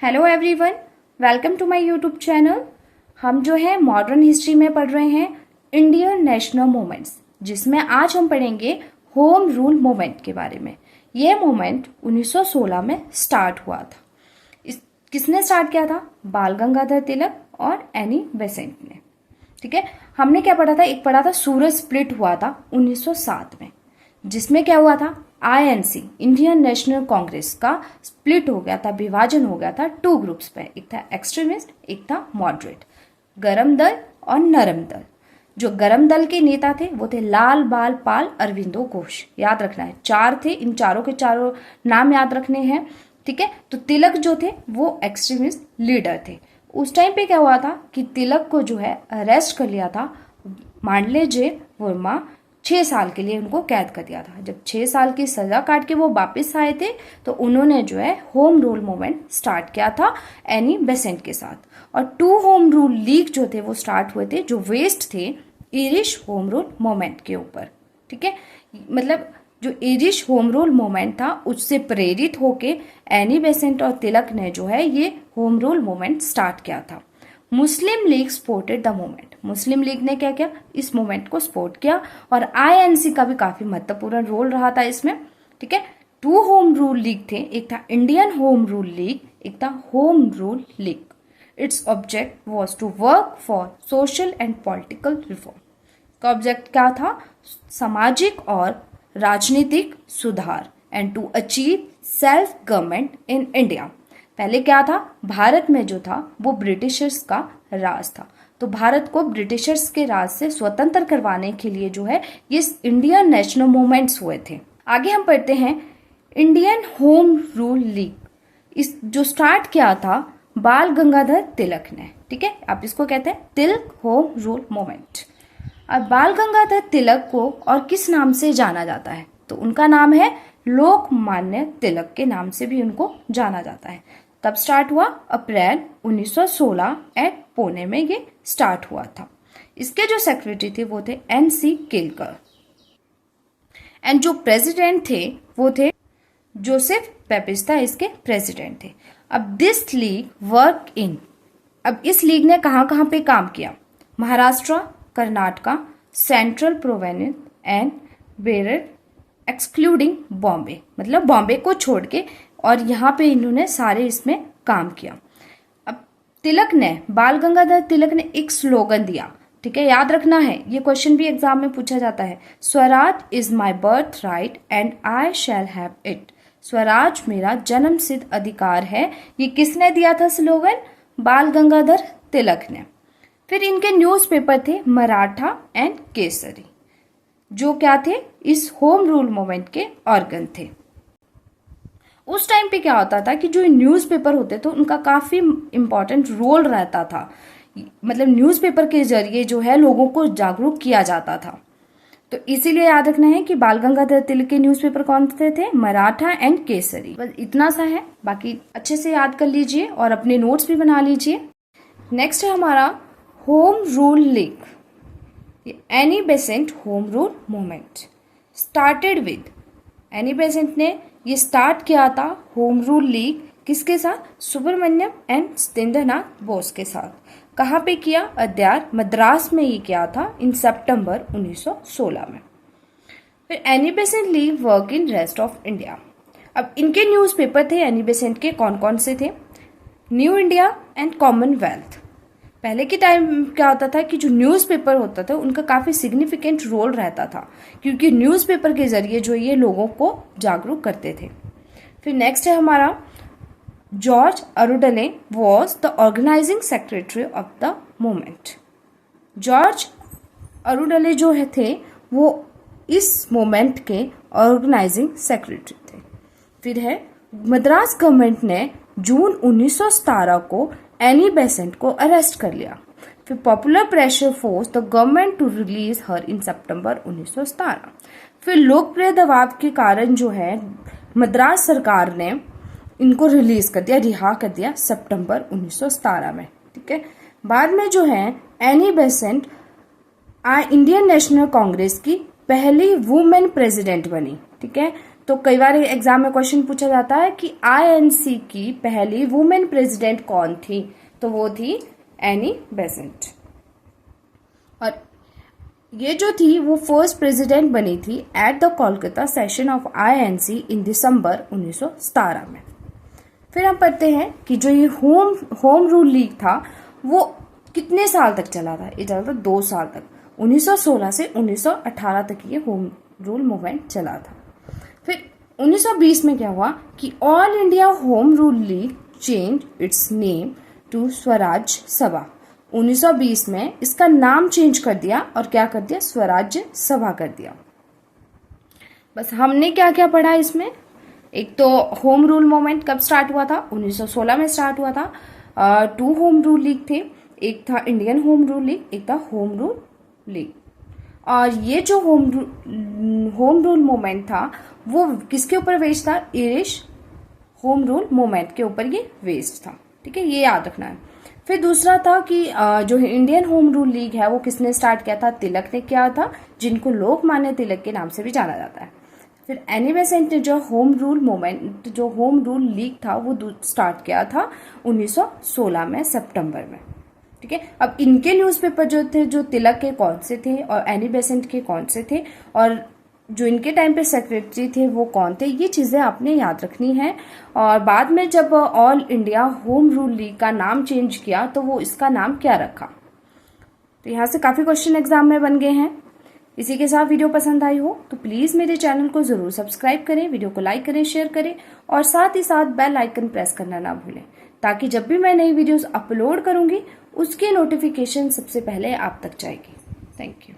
Hello everyone, welcome to my YouTube channel. हम जो है मॉडर्न हिस्ट्री में पढ़ रहे हैं इंडियन नेशनल मूवमेंट्स, जिसमें आज हम पढ़ेंगे होम रूल मूवमेंट के बारे में। यह मूवमेंट 1916 में स्टार्ट हुआ था। किसने स्टार्ट किया था? बाल गंगाधर तिलक और एनी बेसेंट ने। ठीक है, हमने क्या पढ़ा था? एक पढ़ा था सूरज स्प्लिट हुआ था 1907 में, जिसमें क्या हुआ था? आईएनसी इंडियन नेशनल कांग्रेस का स्प्लिट हो गया था, विभाजन हो गया था टू ग्रुप्स पे। एक था एक्सट्रीमिस्ट, एक था मॉडरेट, गरम दल और नरम दल। जो गरम दल के नेता थे वो थे लाल बाल पाल अरविंदो घोष। याद रखना है, चार थे, इन चारों के चारों नाम याद रखने हैं। ठीक है, तो तिलक जो थे वो एक्सट्रीमिस्ट लीडर थे। उस टाइम पे क्या हुआ था कि तिलक को जो है अरेस्ट कर लिया था मांडले जे वर्मा। 6 साल के लिए उनको कैद कर दिया था। जब 6 साल की सजा काट के वो वापस आए थे तो उन्होंने जो है होम रूल मूवमेंट स्टार्ट किया था एनी बेसेंट के साथ। और 2 होम रूल लीग जो थे वो स्टार्ट हुए थे, जो वेस्ट थे इरिश होम रूल मूवमेंट के ऊपर। ठीक है, मतलब जो इरिश होम रूल मूवमेंट था उससे प्रेरित होके एनी बेसेंट और तिलक ने जो है ये होम रूल मूवमेंट स्टार्ट किया था। Muslim League supported the movement. Muslim League ने क्या किया? इस मूवमेंट को सपोर्ट किया। और आईएनसी का भी काफी महत्वपूर्ण रोल रहा था इसमें। ठीक है, 2 होम रूल लीग थे, एक था इंडियन होम रूल लीग, एक था home rule league. Its object was to work for social and political reform. का ऑब्जेक्ट क्या था? सामाजिक और राजनीतिक सुधार and to achieve self government in India. पहले क्या था? भारत में जो था वो ब्रिटिशर्स का राज था, तो भारत को ब्रिटिशर्स के राज से स्वतंत्र करवाने के लिए जो है ये इंडियन नेशनल मूवमेंट्स हुए थे। आगे हम पढ़ते हैं इंडियन होम रूल लीग। इस जो स्टार्ट किया था बाल गंगाधर तिलक ने। ठीक है, आप इसको कहते हैं तिलक होम रूल मूवमेंट। अब बाल गंगाधर तिलक को और किस नाम से जाना जाता है? तो उनका नाम है लोकमान्य तिलक के नाम से भी उनको जाना जाता है। कब स्टार्ट हुआ? अप्रैल 1916 एट पुणे में ये स्टार्ट हुआ था। इसके जो सेक्रेटरी थे वो थे एनसी केलकर एंड जो प्रेसिडेंट थे वो थे जोसेफ पेपिस्ता। इसके प्रेसिडेंट थे। अब दिस लीग वर्क इन, अब इस लीग ने कहां कहां पे काम किया? Maharashtra, Karnataka, central province and bearer excluding Bombay, मतलब बॉम्बे को छोड़ के, और यहाँ पे इन्होंने सारे इसमें काम किया। अब तिलक ने, बाल गंगाधर तिलक ने एक स्लोगन दिया। ठीक है, याद रखना है, ये क्वेश्चन भी एग्जाम में पूछा जाता है। Swaraj is my birth right and I shall have it. Swaraj मेरा जन्म सिद्ध अधिकार है। ये किसने दिया था स्लोगन? बाल गंगाधर तिलक ने। फिर इनके न्यूज़पेपर थे मराठा एंड केसरी, जो क्या थे? इस होम रूल मूवमेंट के ऑर्गन थे। उस टाइम पे क्या होता था कि जो न्यूज़पेपर होते थे उनका काफी इंपॉर्टेंट रोल रहता था। मतलब न्यूज़पेपर के जरिए जो है लोगों को जागरूक किया जाता था। तो इसीलिए याद रखना है कि बाल गंगाधर तिलक के न्यूज़पेपर कौन से थे? मराठा एंड केसरी। बस इतना सा है, बाकी अच्छे से याद कर लीजिए और अपने नोट्स भी बना लीजिए। नेक्स्ट है हमारा home rule league. Annie Besant home rule movement started with, Annie Besant ने ये स्टार्ट किया था होम रूल लीग किसके साथ? सुब्रमण्यम एंड सत्येंद्रनाथ बोस के साथ। कहाँ पे किया? अद्यार मद्रास में ये किया था इन सितंबर 1916 में। फिर Annie Besant league work in rest of India. अब इनके न्यूज़पेपर थे एनी बेसेंट के, कौन कौन से थे? New India and Commonwealth. पहले के टाइम क्या होता था कि जो न्यूज़पेपर होता था उनका काफी सिग्निफिकेंट रोल रहता था, क्योंकि न्यूज़पेपर के जरिए जो ये लोगों को जागरूक करते थे। फिर नेक्स्ट है हमारा George Arundale was the organising secretary of the movement. George Arundale जो है थे वो इस मूवमेंट के ऑर्गेनाइजिंग सेक्रेटरी थे। फिर है मद्रास गवर्नमेंट ने जून 1917 को एनी बेसेंट को अरेस्ट कर लिया। फिर popular pressure force the government to release her in सितंबर 1917। फिर लोकप्रिय दबाव के कारण जो है मद्रास सरकार ने इनको रिलीज कर दिया, रिहा कर दिया सितंबर 1917 में। ठीक है, बाद में जो है Annie Besant Indian national Congress की पहली वुमेन प्रेसिडेंट बनी। ठीक है, तो कई बार एग्जाम में क्वेश्चन पूछा जाता है कि आईएनसी की पहली वुमेन प्रेसिडेंट कौन थी, तो वो थी एनी बेसेंट। और ये जो थी वो फर्स्ट प्रेसिडेंट बनी थी at the Kolkata session of INC in दिसंबर 1917 में। फिर हम पढ़ते हैं कि जो ये होम रूल लीग था वो कितने साल तक चला था। ये चला था 2 साल तक, 1916 से 1918 तक ये होम रूल मूवमेंट चला था। फिर 1920 में क्या हुआ कि All India Home rule League change its name to Swaraj Sabha. 1920 में इसका नाम चेंज कर दिया और क्या कर दिया, स्वराज्य सभा कर दिया। बस हमने क्या क्या पढ़ा इसमें, एक तो होम रूल मूवमेंट कब स्टार्ट हुआ था, 1916 में स्टार्ट हुआ था। 2 होम रूल लीग थे, एक था इंडियन होम रूल लीग, एक था होम रूल लीग। और ये जो होम रूल मूवमेंट था वो किसके ऊपर बेस्ड था, इरिश होम रूल मूवमेंट के ऊपर ये बेस्ड था। ठीक है, ये याद रखना है। फिर दूसरा था कि जो इंडियन होम रूल लीग है वो किसने स्टार्ट किया था, तिलक ने किया था, जिनको लोकमान्य तिलक के नाम से भी जाना जाता है। फिर एनी बेसेंट ने जो होम रूल मूवमेंट, जो होम रूल लीग था वो स्टार्ट किया था 1916 में सितंबर में। ठीक है, अब इनके न्यूज़पेपर जो थे, जो तिलक के कौन से थे और एनी बेसेंट के कौन से थे, और जो इनके टाइम पे सेक्रेटरी थे वो कौन थे, ये चीज़ें आपने याद रखनी है। और बाद में जब all India Home rule league का नाम चेंज किया तो वो इसका नाम क्या रखा। तो यहाँ से काफ़ी क्वेश्चन एग्जाम में बन गए हैं। इसी के साथ वीडियो पसंद आई हो तो प्लीज़ मेरे चैनल को ज़रूर सब्सक्राइब करें, वीडियो को लाइक करें, शेयर करें और साथ ही साथ बेल आइकन प्रेस करना ना भूलें, ताकि जब भी मैं नई वीडियोस अपलोड करूंगी उसकी नोटिफिकेशन सबसे पहले आप तक जाएगी। Thank you.